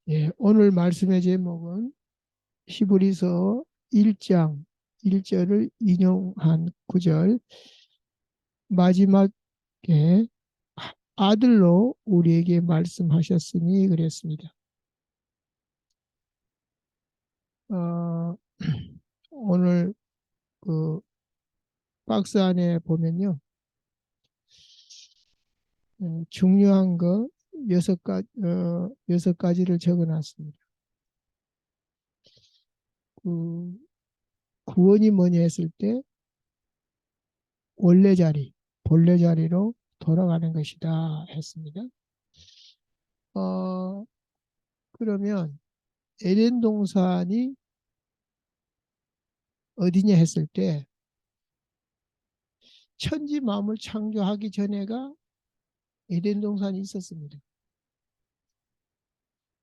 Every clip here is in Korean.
예, 오늘 말씀의 제목은 히브리서 1장 1절을 인용한 구절 마지막에 아들로 우리에게 말씀하셨으니 그랬습니다. 어, 오늘 그 박스 안에 보면요. 중요한 거 여섯 가지를 적어 놨습니다. 그 구원이 뭐냐 했을 때 원래 자리, 본래 자리로 돌아가는 것이다 했습니다. 어, 그러면 에덴 동산이 어디냐 했을 때 천지 만물 창조하기 전에가 에덴 동산이 있었습니다.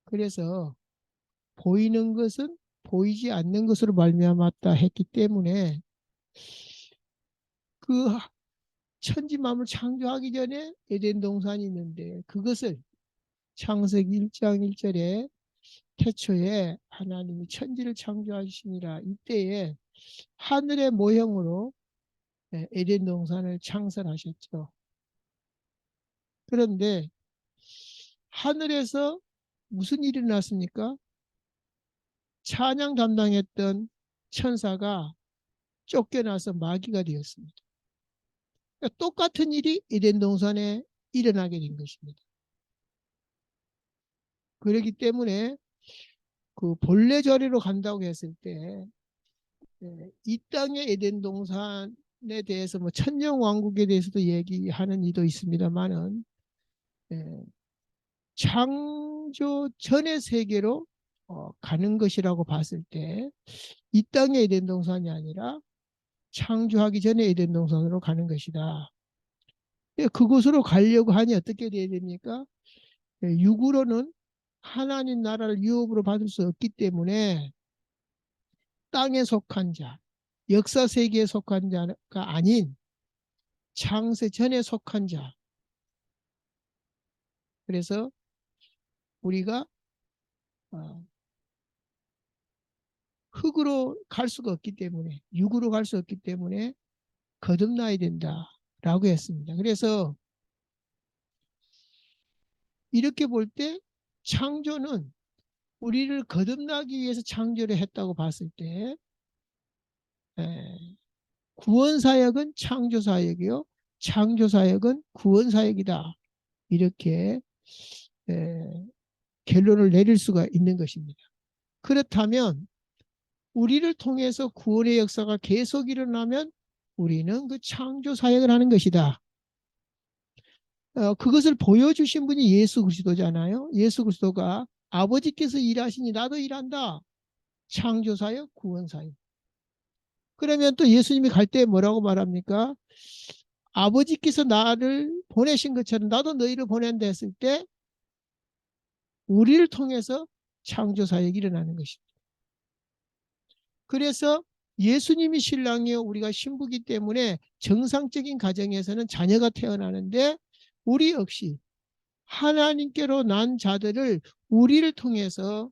그래서 보이는 것은 보이지 않는 것으로 말미암았다 했기 때문에 그 천지 만물 창조하기 전에 에덴 동산이 있는데 그것을 창세기 1장 1절에 태초에 하나님이 천지를 창조하시니라 이때에 하늘의 모형으로 에덴 동산을 창설하셨죠. 그런데 하늘에서 무슨 일이 났습니까? 찬양 담당했던 천사가 쫓겨나서 마귀가 되었습니다. 그러니까 똑같은 일이 에덴 동산에 일어나게 된 것입니다. 그렇기 때문에 그 본래 자리로 간다고 했을 때 이 땅의 에덴 동산에 대해서 뭐 천년 왕국에 대해서도 얘기하는 이도 있습니다만은 창조 전의 세계로 가는 것이라고 봤을 때 이 땅의 에덴 동산이 아니라 창조하기 전에 에덴 동산으로 가는 것이다. 그곳으로 가려고 하니 어떻게 돼야 됩니까? 육으로는 하나님 나라를 유업으로 받을 수 없기 때문에 땅에 속한 자, 역사 세계에 속한 자가 아닌 창세 전에 속한 자. 그래서 우리가 흙으로 갈 수가 없기 때문에 육으로 갈 수 없기 때문에 거듭나야 된다라고 했습니다. 그래서 이렇게 볼 때 창조는 우리를 거듭나기 위해서 창조를 했다고 봤을 때 구원사역은 창조사역이요 창조사역은 구원사역이다 이렇게 결론을 내릴 수가 있는 것입니다. 그렇다면 우리를 통해서 구원의 역사가 계속 일어나면 우리는 그 창조사역을 하는 것이다. 그것을 보여주신 분이 예수 그리스도잖아요. 예수 그리스도가 아버지께서 일하시니 나도 일한다. 창조사역, 구원사역. 그러면 또 예수님이 갈 때 뭐라고 말합니까? 아버지께서 나를 보내신 것처럼 나도 너희를 보낸다 했을 때 우리를 통해서 창조사역이 일어나는 것입니다. 그래서 예수님이 신랑이요 우리가 신부기 때문에 정상적인 가정에서는 자녀가 태어나는데 우리 역시 하나님께로 난 자들을 우리를 통해서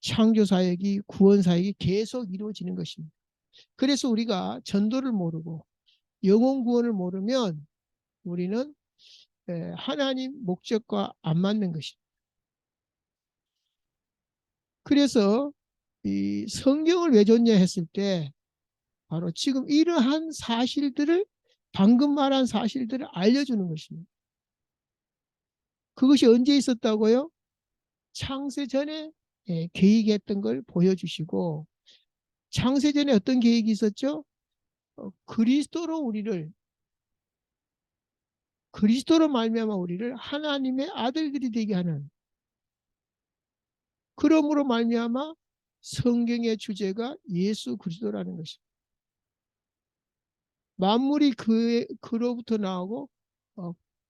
창조사역이 구원사역이 계속 이루어지는 것입니다. 그래서 우리가 전도를 모르고 영혼 구원을 모르면 우리는 하나님 목적과 안 맞는 것입니다. 그래서 이 성경을 왜 줬냐 했을 때 바로 지금 이러한 사실들을 방금 말한 사실들을 알려주는 것입니다. 그것이 언제 있었다고요? 창세 전에 계획했던 걸 보여주시고 창세 전에 어떤 계획이 있었죠? 그리스도로 말미암아 우리를 하나님의 아들들이 되게 하는 그러므로 말미암아 성경의 주제가 예수 그리스도라는 것입니다. 만물이 그로부터 나오고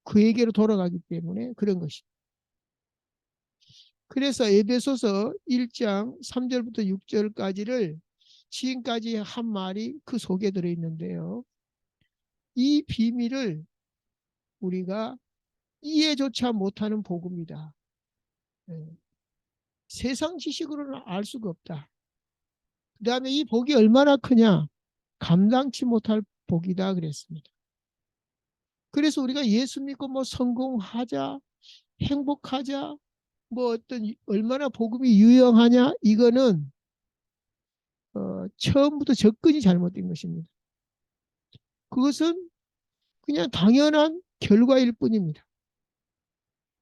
그에게로 돌아가기 때문에 그런 것입니다. 그래서 에베소서 1장 3절부터 6절까지를 지금까지 한 말이 그 속에 들어있는데요. 이 비밀을 우리가 이해조차 못하는 복음이다. 세상 지식으로는 알 수가 없다. 그 다음에 이 복이 얼마나 크냐? 감당치 못할 복이다 그랬습니다. 그래서 우리가 예수 믿고 뭐 성공하자, 행복하자, 뭐 어떤 얼마나 복음이 유용하냐? 이거는 처음부터 접근이 잘못된 것입니다. 그것은 그냥 당연한 결과일 뿐입니다.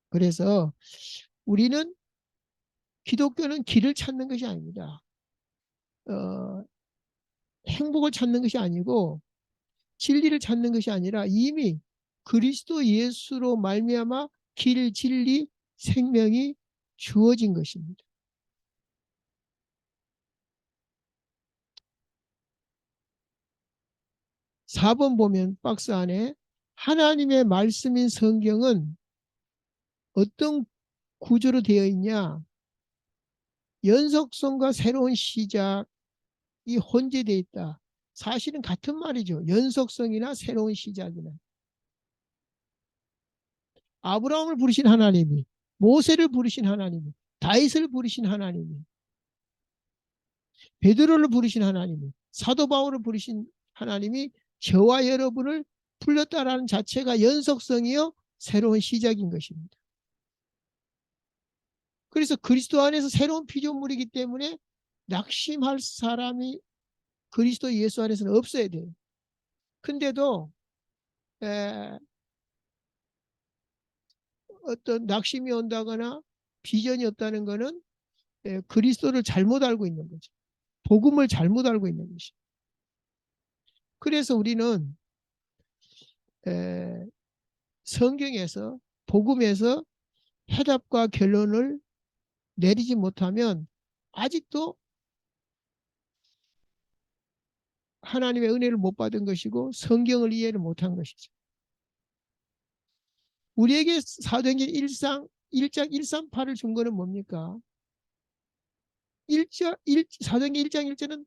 그래서 우리는 기독교는 길을 찾는 것이 아닙니다. 어, 행복을 찾는 것이 아니고 진리를 찾는 것이 아니라 이미 그리스도 예수로 말미암아 길, 진리, 생명이 주어진 것입니다. 4번 보면 박스 안에 하나님의 말씀인 성경은 어떤 구조로 되어 있냐? 연속성과 새로운 시작이 혼재되어 있다. 사실은 같은 말이죠. 연속성이나 새로운 시작이나. 아브라함을 부르신 하나님이, 모세를 부르신 하나님이, 다윗을 부르신 하나님이, 베드로를 부르신 하나님이, 사도 바울을 부르신 하나님이 저와 여러분을 불렀다라는 자체가 연속성이요 새로운 시작인 것입니다. 그래서 그리스도 안에서 새로운 피조물이기 때문에 낙심할 사람이 그리스도 예수 안에서는 없어야 돼요. 근데도 어떤 낙심이 온다거나 비전이 없다는 것은 그리스도를 잘못 알고 있는 거죠. 복음을 잘못 알고 있는 것이죠. 그래서 우리는 성경에서 복음에서 해답과 결론을 내리지 못하면 아직도 하나님의 은혜를 못 받은 것이고 성경을 이해를 못한 것이죠. 우리에게 사도행전 1장 138을 준 거는 뭡니까? 사도행전 1장 1절은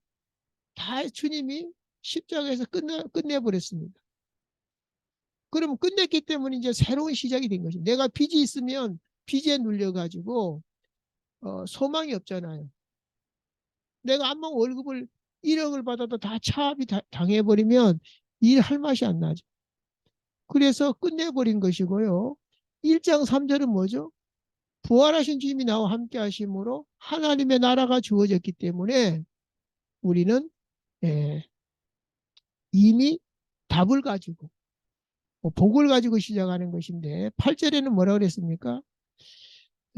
다 주님이 십자가에서 끝내버렸습니다. 그러면 끝냈기 때문에 이제 새로운 시작이 된 것입니다. 내가 빚이 있으면 빚에 눌려가지고 소망이 없잖아요. 내가 암만 월급을 1억을 받아도 다 차압이 당해버리면 일할 맛이 안 나죠. 그래서 끝내버린 것이고요. 1장 3절은 뭐죠? 부활하신 주님이 나와 함께 하심으로 하나님의 나라가 주어졌기 때문에 우리는 이미 답을 가지고 복을 가지고 시작하는 것인데 8절에는 뭐라고 그랬습니까?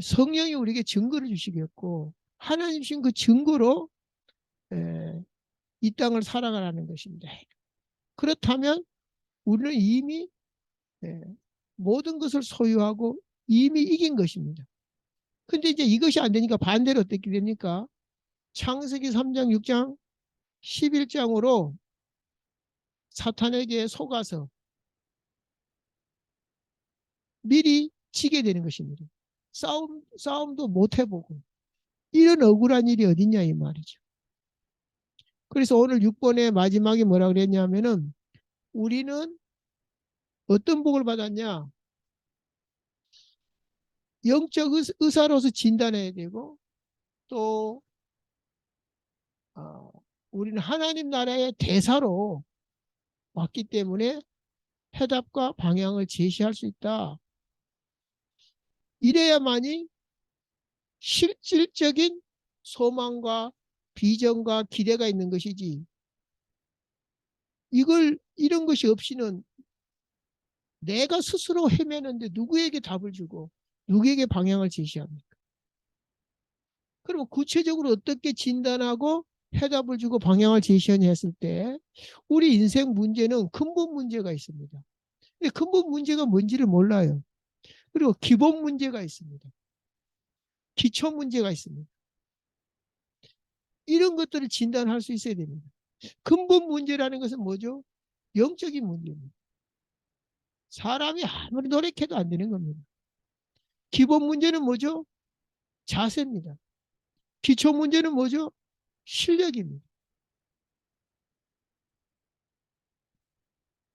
성령이 우리에게 증거를 주시겠고 하나님 신 그 증거로 이 땅을 살아가라는 것입니다. 그렇다면 우리는 이미 모든 것을 소유하고 이미 이긴 것입니다. 근데 이제 이것이 안 되니까 반대로 어떻게 됩니까? 창세기 3장, 6장, 11장으로 사탄에게 속아서 미리 지게 되는 것입니다. 싸움도 못 해보고. 이런 억울한 일이 어딨냐 이 말이죠. 그래서 오늘 6번의 마지막에 뭐라 그랬냐면은 우리는 어떤 복을 받았냐? 영적 의사로서 진단해야 되고 또 우리는 하나님 나라의 대사로 왔기 때문에 해답과 방향을 제시할 수 있다. 이래야만이 실질적인 소망과 비전과 기대가 있는 것이지 이런 것이 없이는 내가 스스로 헤매는데 누구에게 답을 주고 누구에게 방향을 제시합니까? 그럼 구체적으로 어떻게 진단하고 해답을 주고 방향을 제시하냐 했을 때 우리 인생 문제는 근본 문제가 있습니다. 근데 근본 문제가 뭔지를 몰라요. 그리고 기본 문제가 있습니다. 기초 문제가 있습니다. 이런 것들을 진단할 수 있어야 됩니다. 근본 문제라는 것은 뭐죠? 영적인 문제입니다. 사람이 아무리 노력해도 안 되는 겁니다. 기본 문제는 뭐죠? 자세입니다. 기초 문제는 뭐죠? 실력입니다.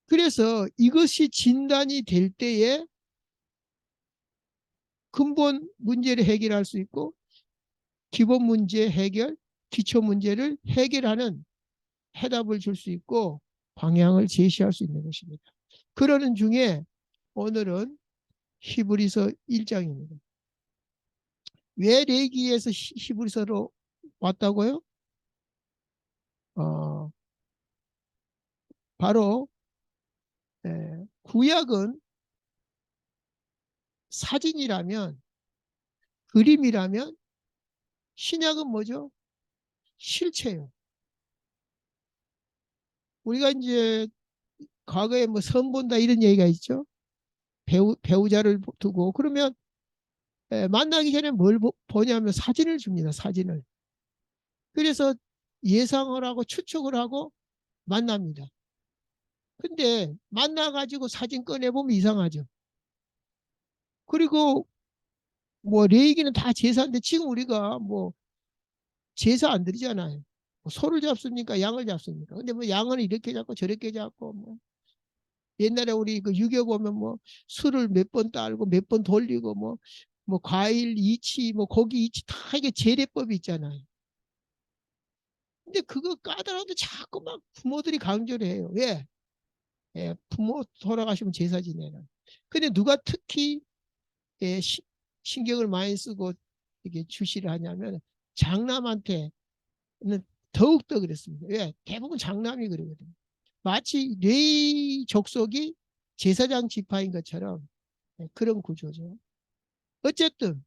그래서 이것이 진단이 될 때에 근본 문제를 해결할 수 있고 기본 문제 해결, 기초 문제를 해결하는 해답을 줄 수 있고 방향을 제시할 수 있는 것입니다. 그러는 중에 오늘은 히브리서 1장입니다. 왜 레기에서 히브리서로 왔다고요? 어, 바로 구약은 사진이라면 그림이라면 신약은 뭐죠? 실체요. 우리가 이제 과거에 뭐 선 본다 이런 얘기가 있죠. 배우자를 두고 그러면 만나기 전에 뭘 보냐면 사진을 줍니다. 사진을. 그래서 예상을 하고 추측을 하고 만납니다. 근데 만나가지고 사진 꺼내보면 이상하죠. 그리고 뭐 레이기는 다 제사인데 지금 우리가 뭐 제사 안 드리잖아요. 뭐 소를 잡습니까? 양을 잡습니까? 근데 뭐 양은 이렇게 잡고 저렇게 잡고 뭐 옛날에 우리 그 유교 보면 뭐 술을 몇 번 따르고 몇 번 돌리고 뭐 과일 이치 뭐 고기 이치 다 이게 제례법이 있잖아요. 근데 그거 까다로워도 자꾸 막 부모들이 강조를 해요. 왜? 예, 부모 돌아가시면 제사 지내라. 근데 누가 특히 예, 신경을 많이 쓰고 이게 주시를 하냐면 장남한테는 더욱더 그랬습니다. 왜? 대부분 장남이 그러거든요. 마치 레위 족속이 제사장 지파인 것처럼 그런 구조죠. 어쨌든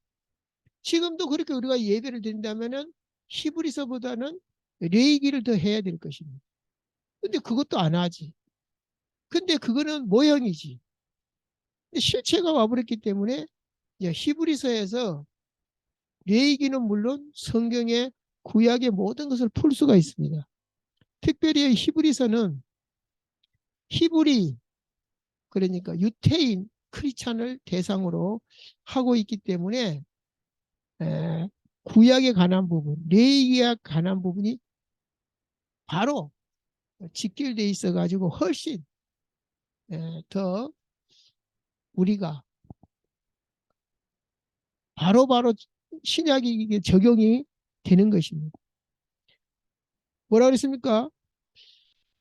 지금도 그렇게 우리가 예배를 드린다면은 히브리서보다는 레위기를 더 해야 될 것입니다. 근데 그것도 안 하지. 근데 그거는 모형이지. 근데 실체가 와버렸기 때문에 이제 히브리서에서 레위기는 물론 성경의 구약의 모든 것을 풀 수가 있습니다. 특별히 히브리서는 히브리 그러니까 유태인 크리스찬을 대상으로 하고 있기 때문에 에, 구약에 관한 부분, 레위기에 관한 부분이 바로 직결돼 있어 가지고 훨씬 더 우리가 바로바로 신약이 이게 적용이 되는 것입니다. 뭐라 그랬습니까?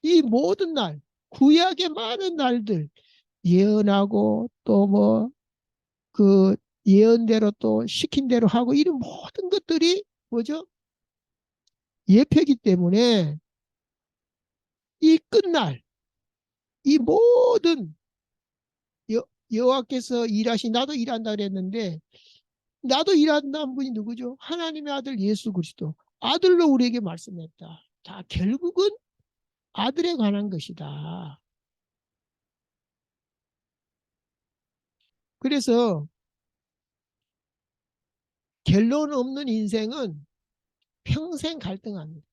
이 모든 날, 구약의 많은 날들 예언하고 또 뭐 그 예언대로 또 시킨 대로 하고 이런 모든 것들이 뭐죠? 예표이기 때문에 이 끝날 이 모든 여호와께서 일하신 나도 일한다 그랬는데 나도 일한다는 분이 누구죠? 하나님의 아들 예수 그리스도 아들로 우리에게 말씀했다. 다 결국은 아들에 관한 것이다. 그래서 결론 없는 인생은 평생 갈등합니다.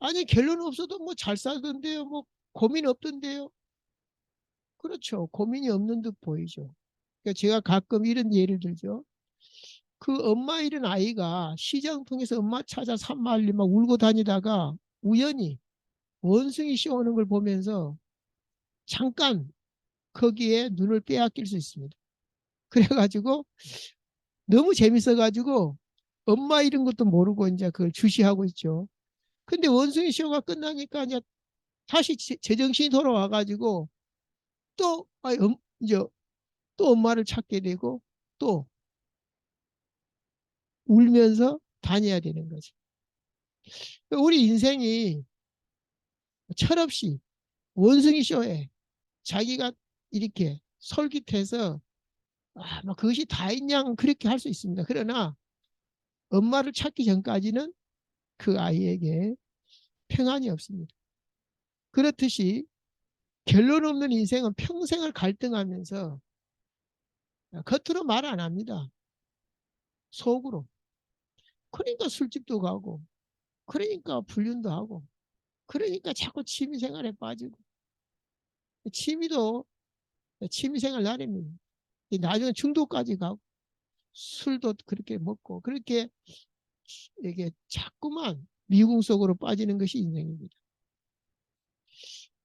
아니 결론 없어도 뭐 잘 살던데요. 뭐 고민 없던데요. 그렇죠. 고민이 없는 듯 보이죠. 그러니까 제가 가끔 이런 예를 들죠. 그 엄마 잃은 아이가 시장 통해서 엄마 찾아 산만리 막 울고 다니다가 우연히 원숭이 씌워오는 걸 보면서 잠깐 거기에 눈을 빼앗길 수 있습니다. 그래가지고 너무 재밌어가지고 엄마 이런 것도 모르고 이제 그걸 주시하고 있죠. 근데 원숭이 쇼가 끝나니까 이제 다시 제정신이 돌아와가지고 또 이제 또 엄마를 찾게 되고 또 울면서 다녀야 되는 거죠. 우리 인생이 철없이 원숭이 쇼에 자기가 이렇게 솔깃해서 뭐 그것이 다있냐 그렇게 할 수 있습니다. 그러나 엄마를 찾기 전까지는 그 아이에게 평안이 없습니다. 그렇듯이 결론 없는 인생은 평생을 갈등하면서 겉으로 말 안 합니다. 속으로. 그러니까 술집도 가고, 그러니까 불륜도 하고, 그러니까 자꾸 취미생활에 빠지고, 취미도 취미생활 나름입니다. 나중에 중독까지 가고, 술도 그렇게 먹고, 그렇게 이게 자꾸만 미궁 속으로 빠지는 것이 인생입니다.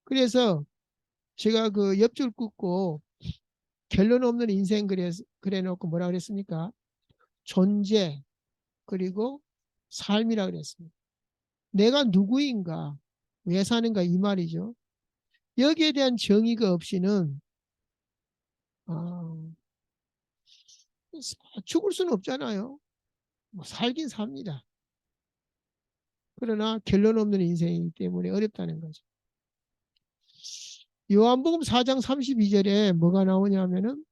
그래서 제가 그 옆줄 긋고 결론 없는 인생 그래 놓고 뭐라 그랬습니까? 존재 그리고 삶이라 그랬습니다. 내가 누구인가, 왜 사는가 이 말이죠. 여기에 대한 정의가 없이는 어, 죽을 수는 없잖아요. 뭐 살긴 삽니다. 그러나 결론 없는 인생이기 때문에 어렵다는 거죠. 요한복음 4장 32절에 뭐가 나오냐면은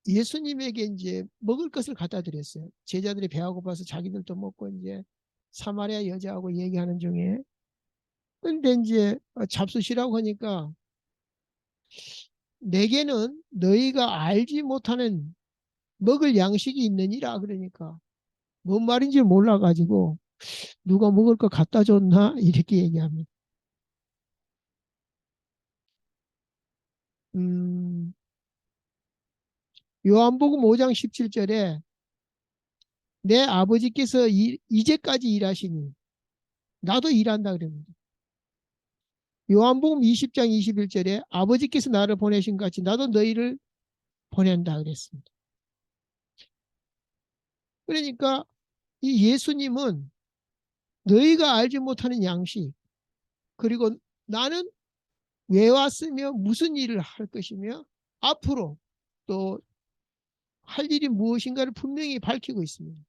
예수님에게 이제 먹을 것을 갖다 드렸어요. 제자들이 배가 고파서 자기들도 먹고 이제 사마리아 여자하고 얘기하는 중에 근데 이제 잡수시라고 하니까 내게는 너희가 알지 못하는 먹을 양식이 있느니라 그러니까 뭔 말인지 몰라가지고 누가 먹을 거 갖다 줬나 이렇게 얘기합니다. 음, 요한복음 5장 17절에 내 아버지께서 이제까지 일하시니 나도 일한다 그럽니다. 요한복음 20장 21절에 아버지께서 나를 보내신 것 같이 나도 너희를 보낸다 그랬습니다. 그러니까 이 예수님은 너희가 알지 못하는 양식 그리고 나는 왜 왔으며 무슨 일을 할 것이며 앞으로 또 할 일이 무엇인가를 분명히 밝히고 있습니다.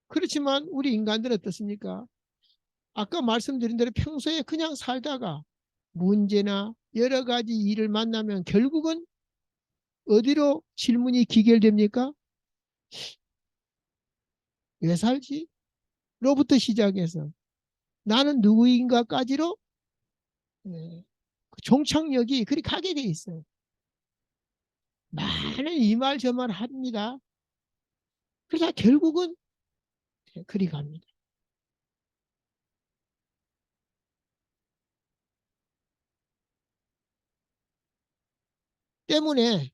그렇지만 우리 인간들은 어떻습니까? 아까 말씀드린 대로 평소에 그냥 살다가 문제나 여러 가지 일을 만나면 결국은 어디로 질문이 기결됩니까? 왜 살지? 로부터 시작해서 나는 누구인가까지로 그 종착역이 그리 가게 돼 있어요. 많은 이 말 저 말 합니다. 그러다 결국은 그리 갑니다. 때문에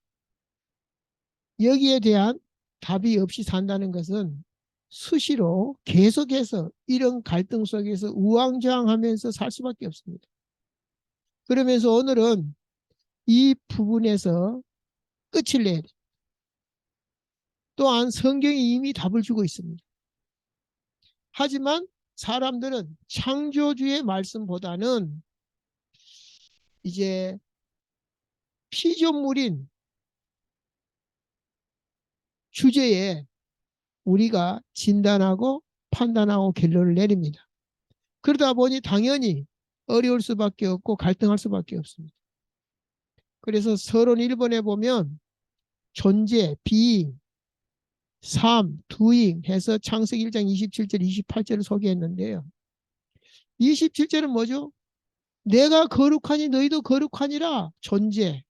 여기에 대한 답이 없이 산다는 것은 수시로 계속해서 이런 갈등 속에서 우왕좌왕하면서 살 수밖에 없습니다. 그러면서 오늘은 이 부분에서 끝을 내야 돼요. 또한 성경이 이미 답을 주고 있습니다. 하지만 사람들은 창조주의 말씀보다는 이제 피조물인 주제에 우리가 진단하고 판단하고 결론을 내립니다. 그러다 보니 당연히 어려울 수밖에 없고 갈등할 수밖에 없습니다. 그래서 서론 1번에 보면 존재, 비잉, 삶, 두잉 해서 창세기 1장 27절, 28절을 소개했는데요. 27절은 뭐죠? 내가 거룩하니 너희도 거룩하니라 존재.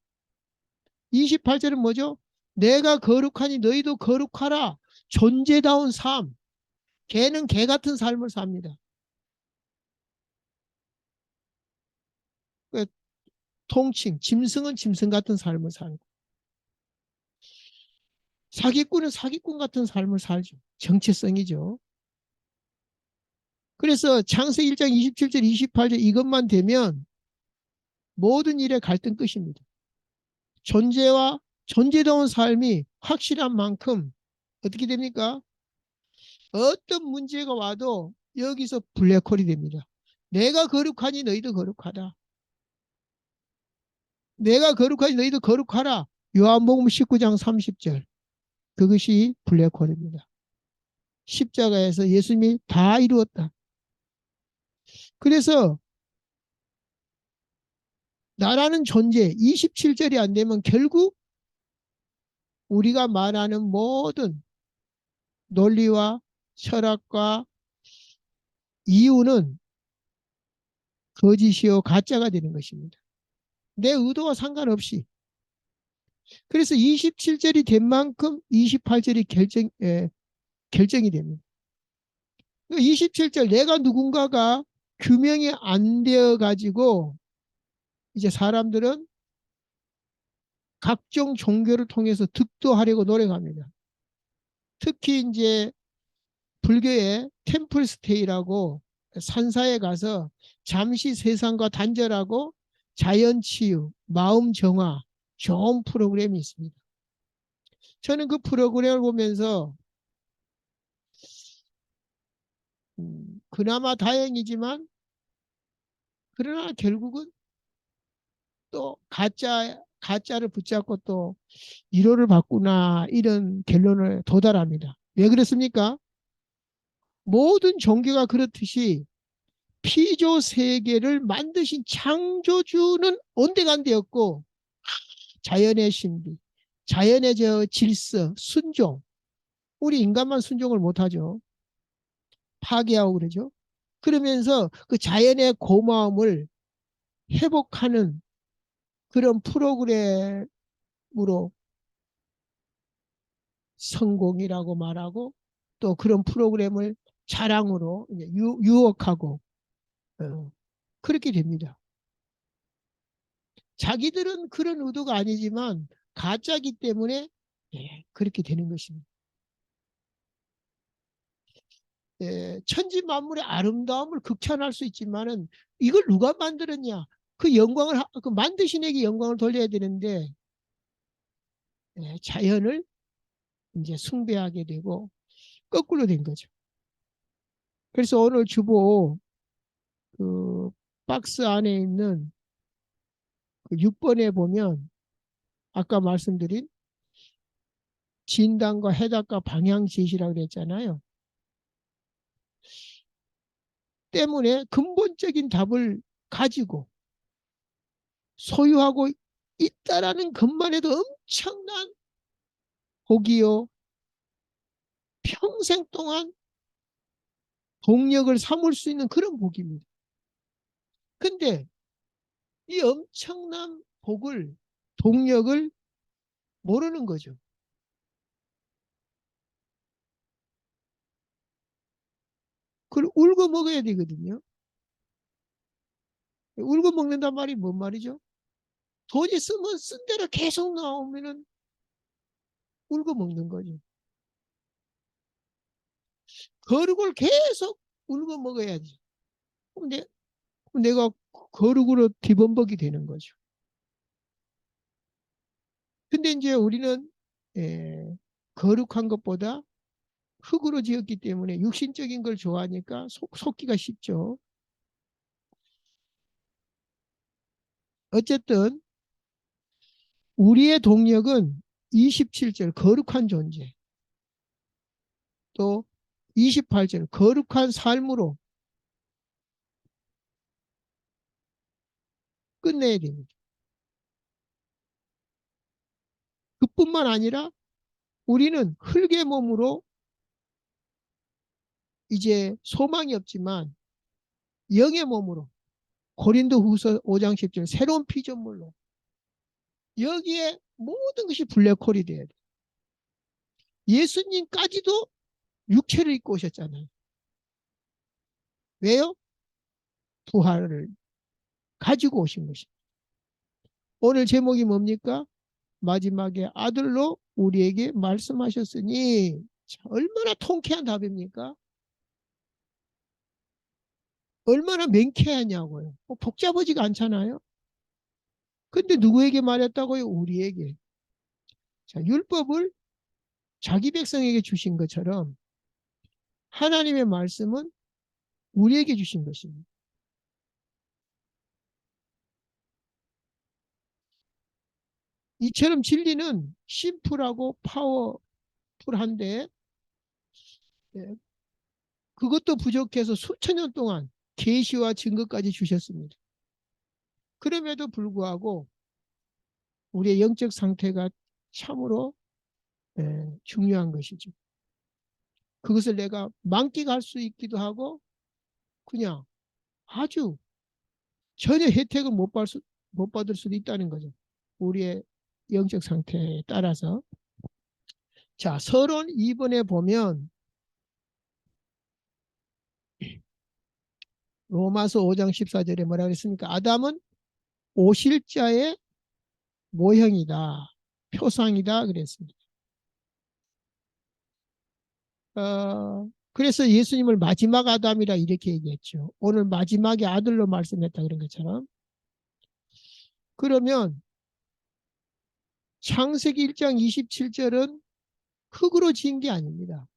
28절은 뭐죠? 내가 거룩하니 너희도 거룩하라 존재다운 삶. 개는 개 같은 삶을 삽니다. 통칭, 짐승은 짐승 같은 삶을 살고 사기꾼은 사기꾼 같은 삶을 살죠. 정체성이죠. 그래서 창세기 1장 27절, 28절 이것만 되면 모든 일의 갈등 끝입니다. 존재와 존재다운 삶이 확실한 만큼 어떻게 됩니까? 어떤 문제가 와도 여기서 블랙홀이 됩니다. 내가 거룩하니 너희도 거룩하다. 내가 거룩하니 너희도 거룩하라. 요한복음 19장 30절. 그것이 블랙홀입니다. 십자가에서 예수님이 다 이루었다. 그래서 나라는 존재 27절이 안 되면 결국 우리가 말하는 모든 논리와 철학과 이유는 거짓이요 가짜가 되는 것입니다. 내 의도와 상관없이. 그래서 27절이 된 만큼 28절이 결정이 됩니다. 27절 내가 누군가가 규명이 안 되어 가지고 이제 사람들은 각종 종교를 통해서 득도하려고 노력합니다. 특히 이제 불교의 템플 스테이라고 산사에 가서 잠시 세상과 단절하고 자연치유, 마음정화, 좋은 프로그램이 있습니다. 저는 그 프로그램을 보면서 그나마 다행이지만 그러나 결국은 또 가짜를 붙잡고 또 위로를 받구나 이런 결론을 도달합니다. 왜 그렇습니까? 모든 종교가 그렇듯이 피조 세계를 만드신 창조주는 온데간데였고 자연의 신비, 자연의 저 질서, 순종. 우리 인간만 순종을 못하죠. 파괴하고 그러죠. 그러면서 그 자연의 고마움을 회복하는 그런 프로그램으로 성공이라고 말하고 또 그런 프로그램을 자랑으로 유혹하고 그렇게 됩니다. 자기들은 그런 의도가 아니지만 가짜기 때문에 그렇게 되는 것입니다. 천지 만물의 아름다움을 극찬할 수 있지만은 이걸 누가 만들었냐? 그 영광을 그 만드신 에게 영광을 돌려야 되는데 자연을 이제 숭배하게 되고 거꾸로 된 거죠. 그래서 오늘 주보 그 박스 안에 있는 그 6번에 보면 아까 말씀드린 진단과 해답과 방향 제시라고 그랬잖아요. 때문에 근본적인 답을 가지고 소유하고 있다라는 것만 해도 엄청난 복이요. 평생 동안 동력을 삼을 수 있는 그런 복입니다. 근데 이 엄청난 복을, 동력을 모르는 거죠. 그걸 울고 먹어야 되거든요. 울고 먹는단 말이 뭔 말이죠? 돈이 쓰면 쓴 대로 계속 나오면은 울고 먹는 거죠. 거룩을 계속 울고 먹어야지. 근데 내가 거룩으로 뒤범벅이 되는 거죠. 근데 이제 우리는 거룩한 것보다 흙으로 지었기 때문에 육신적인 걸 좋아하니까 속기가 쉽죠. 어쨌든 우리의 동력은 27절 거룩한 존재, 또 28절 거룩한 삶으로 끝내야 됩니다. 그뿐만 아니라 우리는 흙의 몸으로 이제 소망이 없지만 영의 몸으로 고린도후서 5장 10절 새로운 피조물로 여기에 모든 것이 블랙홀이 돼야 돼. 예수님까지도 육체를 입고 오셨잖아요. 왜요? 부활을 가지고 오신 것입니다. 오늘 제목이 뭡니까? 마지막에 아들로 우리에게 말씀하셨으니 얼마나 통쾌한 답입니까? 얼마나 맹쾌하냐고요. 복잡하지가 않잖아요. 근데 누구에게 말했다고요? 우리에게. 자, 율법을 자기 백성에게 주신 것처럼 하나님의 말씀은 우리에게 주신 것입니다. 이처럼 진리는 심플하고 파워풀한데 그것도 부족해서 수천 년 동안 계시와 증거까지 주셨습니다. 그럼에도 불구하고 우리의 영적 상태가 참으로 중요한 것이죠. 그것을 내가 만끽할 수 있기도 하고 그냥 아주 전혀 혜택을 못 받을 수도 있다는 거죠. 우리의 영적 상태에 따라서. 자, 서론 2번에 보면 로마서 5장 14절에 뭐라고 했습니까? 아담은 오실자의 모형이다. 표상이다. 그랬습니다. 그래서 예수님을 마지막 아담이라 이렇게 얘기했죠. 오늘 마지막에 아들로 말씀했다 그런 것처럼. 그러면 창세기 1장 27절은 흙으로 지은 게 아닙니다.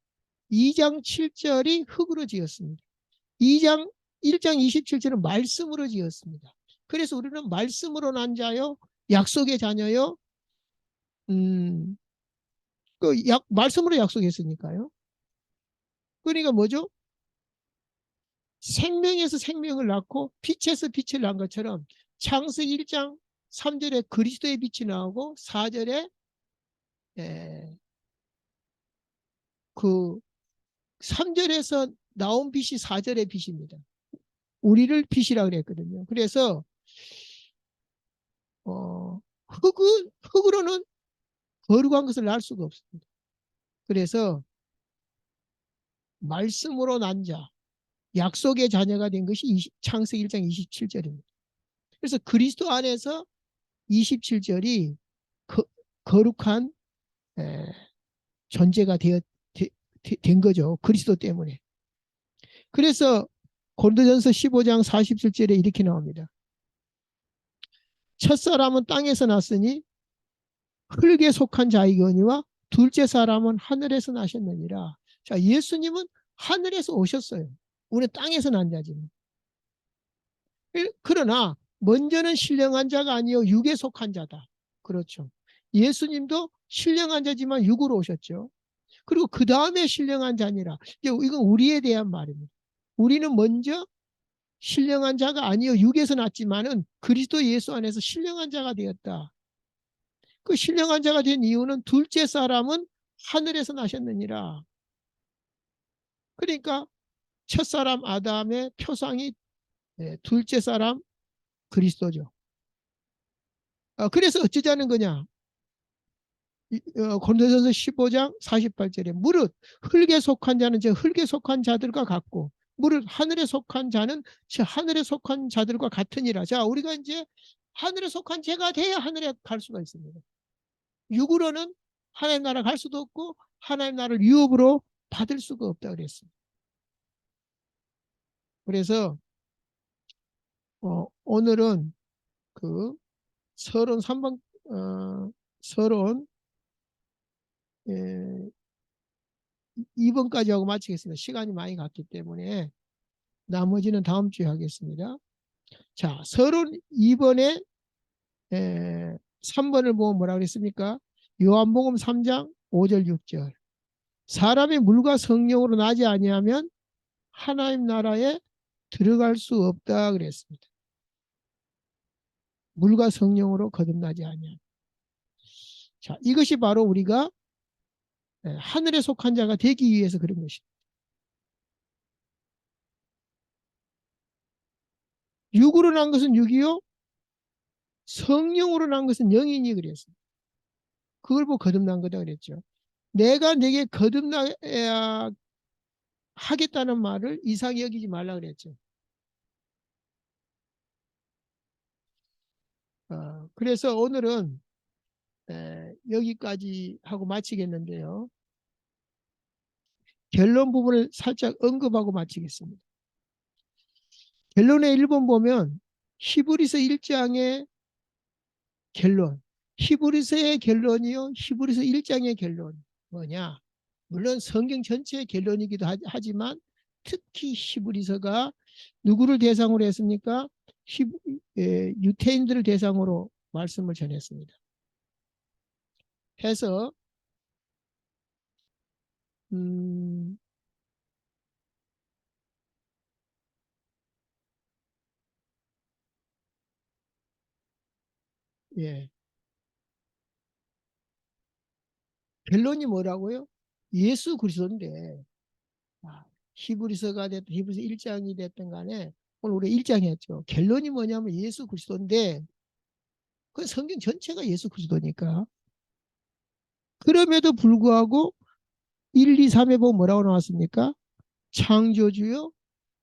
2장 7절이 흙으로 지었습니다. 2장 1장 27절은 말씀으로 지었습니다. 그래서 우리는 말씀으로 난 자요, 약속의 자녀요. 말씀으로 약속했으니까요. 그러니까 뭐죠? 생명에서 생명을 낳고 빛에서 빛을 낳은 것처럼 창세기 1장 3절에 그리스도의 빛이 나오고 4절에 그 3절에서 나온 빛이 4절의 빛입니다. 우리를 빛이라 그랬거든요. 그래서 흙으로는 거룩한 것을 낳을 수가 없습니다. 그래서 말씀으로 난 자, 약속의 자녀가 된 것이 창세기 1장 27절입니다. 그래서 그리스도 안에서 27절이 거룩한 존재가 된 거죠. 그리스도 때문에. 그래서 고린도전서 15장 47절에 이렇게 나옵니다. 첫사람은 땅에서 났으니 흙에 속한 자이거니와 둘째 사람은 하늘에서 나셨느니라. 자, 예수님은 하늘에서 오셨어요. 우리 땅에서 난 자지만. 그러나 먼저는 신령한 자가 아니요 육에 속한 자다. 그렇죠. 예수님도 신령한 자지만 육으로 오셨죠. 그리고 그 다음에 신령한 자니라. 이건 우리에 대한 말입니다. 우리는 먼저 신령한 자가 아니요 육에서 났지만은 그리스도 예수 안에서 신령한 자가 되었다. 그 신령한 자가 된 이유는 둘째 사람은 하늘에서 나셨느니라. 그러니까 첫사람 아담의 표상이 둘째 사람 그리스도죠. 그래서 어쩌자는 거냐. 고린도전서 15장 48절에 무릇 흙에 속한 자는 저 흙에 속한 자들과 같고 무릇 하늘에 속한 자는 저 하늘에 속한 자들과 같으니라. 자, 우리가 이제 하늘에 속한 자가 돼야 하늘에 갈 수가 있습니다. 육으로는 하나님 나라 갈 수도 없고 하나님 나라를 유업으로 받을 수가 없다 그랬습니다. 그래서 오늘은 그 서론 3번 서론 2번까지 하고 마치겠습니다. 시간이 많이 갔기 때문에 나머지는 다음 주에 하겠습니다. 자, 서론 2번에 3번을 보면 뭐라 그랬습니까? 요한복음 3장 5절 6절. 사람이 물과 성령으로 나지 아니하면 하나님 나라에 들어갈 수 없다 그랬습니다. 물과 성령으로 거듭나지 아니하면. 자, 이것이 바로 우리가 하늘에 속한 자가 되기 위해서 그런 것입니다. 육으로 난 것은 육이요, 성령으로 난 것은 영이니 그랬습니다. 그걸 보고 거듭난 거다 그랬죠. 내가 내게 거듭나야 하겠다는 말을 이상히 여기지 말라 그랬죠. 그래서 오늘은 여기까지 하고 마치겠는데요. 결론 부분을 살짝 언급하고 마치겠습니다. 결론의 1번 보면 히브리서 1장의 결론, 히브리서의 결론이요, 히브리서 1장의 결론 뭐냐? 물론 성경 전체의 결론이기도 하지만 특히 히브리서가 누구를 대상으로 했습니까? 유태인들을 대상으로 말씀을 전했습니다. 해서 예. 결론이 뭐라고요? 예수 그리스도인데 히브리서가 됐든 히브리서 1장이 됐든 간에 오늘 우리 1장 했죠. 결론이 뭐냐면 예수 그리스도인데 그 성경 전체가 예수 그리스도니까. 그럼에도 불구하고 1, 2, 3에 보면 뭐라고 나왔습니까? 창조주요,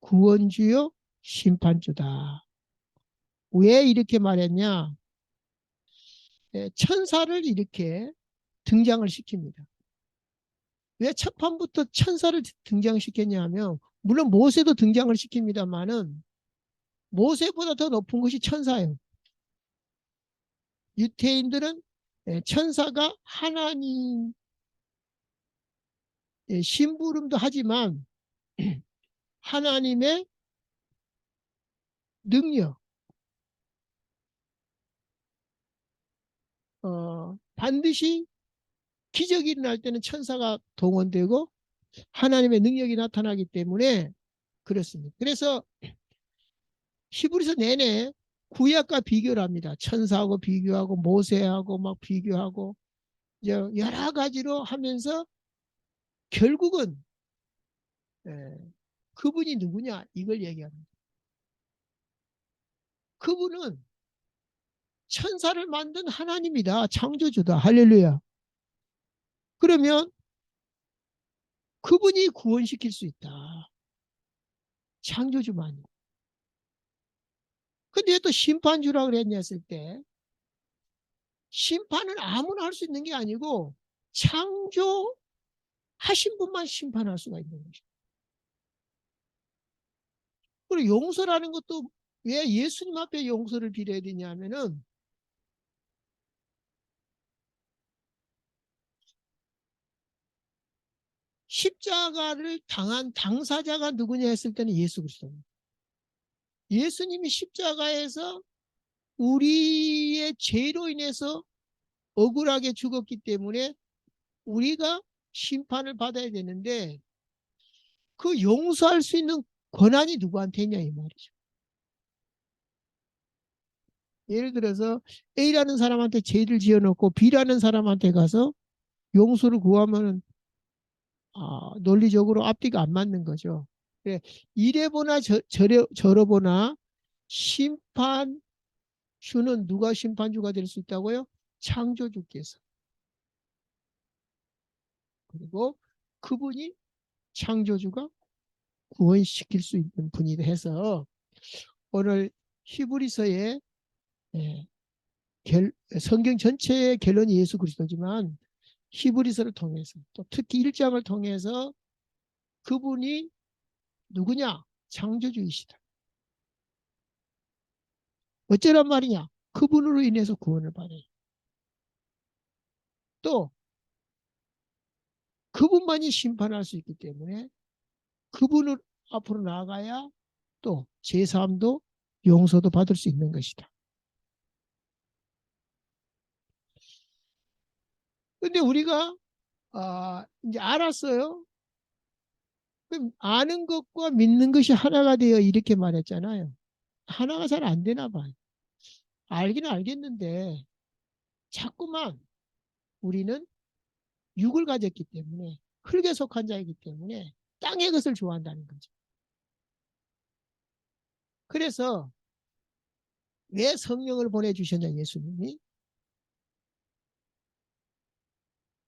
구원주요, 심판주다. 왜 이렇게 말했냐? 천사를 이렇게 등장을 시킵니다. 왜 첫 판부터 천사를 등장시켰냐 하면 물론 모세도 등장을 시킵니다만은 모세보다 더 높은 것이 천사예요. 유태인들은 천사가 하나님 심부름도 하지만 하나님의 능력, 반드시 기적이 일어날 때는 천사가 동원되고 하나님의 능력이 나타나기 때문에 그렇습니다. 그래서 히브리서 내내 구약과 비교를 합니다. 천사하고 비교하고 모세하고 막 비교하고 여러 가지로 하면서 결국은 그분이 누구냐 이걸 얘기합니다. 그분은 천사를 만든 하나님이다. 창조주다. 할렐루야. 그러면 그분이 구원시킬 수 있다. 창조주만이. 근데 왜 또 심판주라 그랬냐 했을 때 심판은 아무나 할 수 있는 게 아니고 창조하신 분만 심판할 수가 있는 것이죠. 그리고 용서라는 것도 왜 예수님 앞에 용서를 빌어야 되냐면은 십자가를 당한 당사자가 누구냐 했을 때는 예수 그리스도입니다. 예수님이 십자가에서 우리의 죄로 인해서 억울하게 죽었기 때문에 우리가 심판을 받아야 되는데 그 용서할 수 있는 권한이 누구한테 있냐 이 말이죠. 예를 들어서 A라는 사람한테 죄를 지어놓고 B라는 사람한테 가서 용서를 구하면 논리적으로 앞뒤가 안 맞는 거죠. 이래 보나 저래 보나 심판주는 누가 심판주가 될 수 있다고요? 창조주께서. 그리고 그분이 창조주가 구원시킬 수 있는 분이 해서 오늘 히브리서의 예, 성경 전체의 결론이 예수 그리스도지만 히브리서를 통해서 또 특히 1장을 통해서 그분이 누구냐? 창조주이시다. 어쩌란 말이냐? 그분으로 인해서 구원을 받아요. 또 그분만이 심판할 수 있기 때문에 그분을 앞으로 나아가야 또 제3도 용서도 받을 수 있는 것이다. 근데 우리가 이제 알았어요. 그럼 아는 것과 믿는 것이 하나가 되어 이렇게 말했잖아요. 하나가 잘 안 되나 봐요. 알기는 알겠는데 자꾸만 우리는 육을 가졌기 때문에 흙에 속한 자이기 때문에 땅의 것을 좋아한다는 거죠. 그래서 왜 성령을 보내주셨냐 예수님이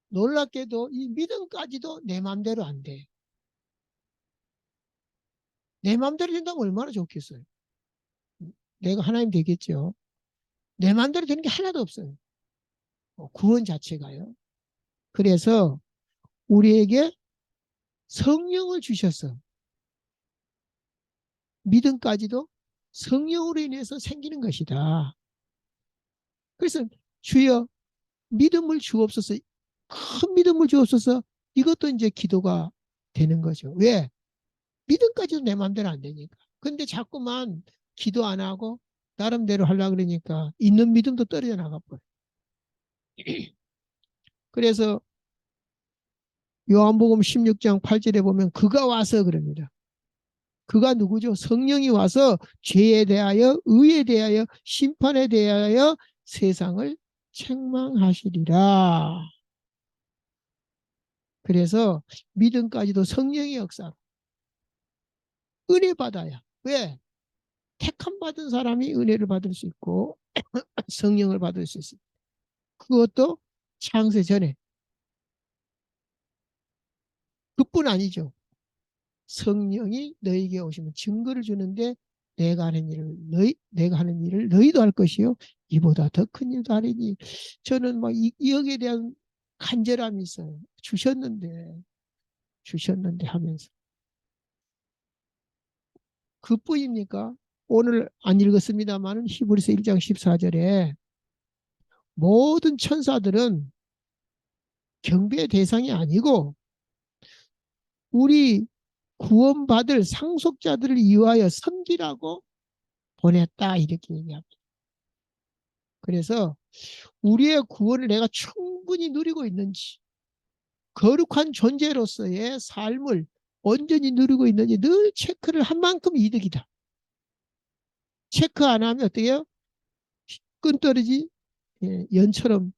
놀랍게도 이 믿음까지도 내 마음대로 안 돼. 내 마음대로 된다면 얼마나 좋겠어요. 내가 하나님 되겠죠. 내 마음대로 되는 게 하나도 없어요. 구원 자체가요. 그래서 우리에게 성령을 주셔서 믿음까지도 성령으로 인해서 생기는 것이다. 그래서 주여 믿음을 주옵소서, 큰 믿음을 주옵소서. 이것도 이제 기도가 되는 거죠. 왜? 믿음까지도 내 마음대로 안 되니까. 근데 자꾸만 기도 안 하고 나름대로 하려고 그러니까 있는 믿음도 떨어져 나가 버려. 그래서 요한복음 16장 8절에 보면 그가 와서 그럽니다. 그가 누구죠? 성령이 와서 죄에 대하여, 의에 대하여, 심판에 대하여 세상을 책망하시리라. 그래서 믿음까지도 성령의 역사, 은혜 받아야. 왜? 택함 받은 사람이 은혜를 받을 수 있고 성령을 받을 수 있습니다. 그것도 창세 전에. 그뿐 아니죠. 성령이 너에게 오시면 증거를 주는데 내가 하는 일을 너희도 할 것이요 이보다 더 큰 일도 하리니. 저는 막 여기에 대한 간절함이 있어요. 주셨는데 하면서 그뿐입니까? 오늘 안 읽었습니다만은 히브리서 1장 14절에 모든 천사들은 경배의 대상이 아니고 우리 구원받을 상속자들을 위하여 섬기라고 보냈다 이렇게 얘기합니다. 그래서 우리의 구원을 내가 충분히 누리고 있는지 거룩한 존재로서의 삶을 온전히 누리고 있는지 늘 체크를 한 만큼 이득이다. 체크 안 하면 어떻게 해요? 끈떨어지 연처럼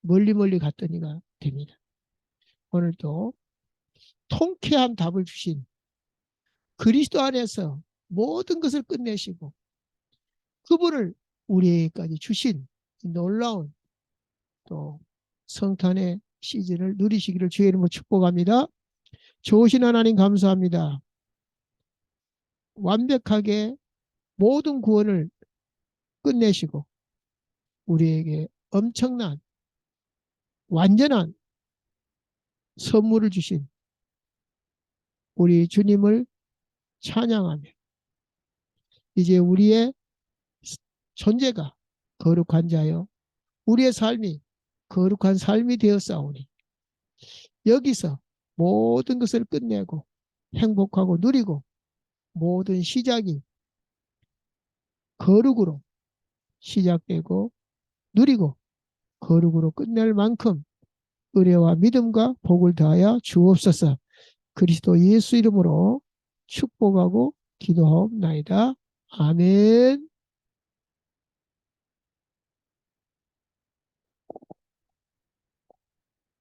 멀리 멀리 갔더니가 됩니다. 오늘도 통쾌한 답을 주신 그리스도 안에서 모든 것을 끝내시고 그분을 우리에게까지 주신 놀라운 또 성탄의 시즌을 누리시기를 주의 이름으로 축복합니다. 좋으신 하나님 감사합니다. 완벽하게 모든 구원을 끝내시고 우리에게 엄청난 완전한 선물을 주신 우리 주님을 찬양하며 이제 우리의 존재가 거룩한 자요 우리의 삶이 거룩한 삶이 되었사오니 여기서 모든 것을 끝내고 행복하고 누리고 모든 시작이 거룩으로 시작되고 누리고 거룩으로 끝낼 만큼 의뢰와 믿음과 복을 다하여 주옵소서. 그리스도 예수 이름으로 축복하고 기도하옵나이다. 아멘.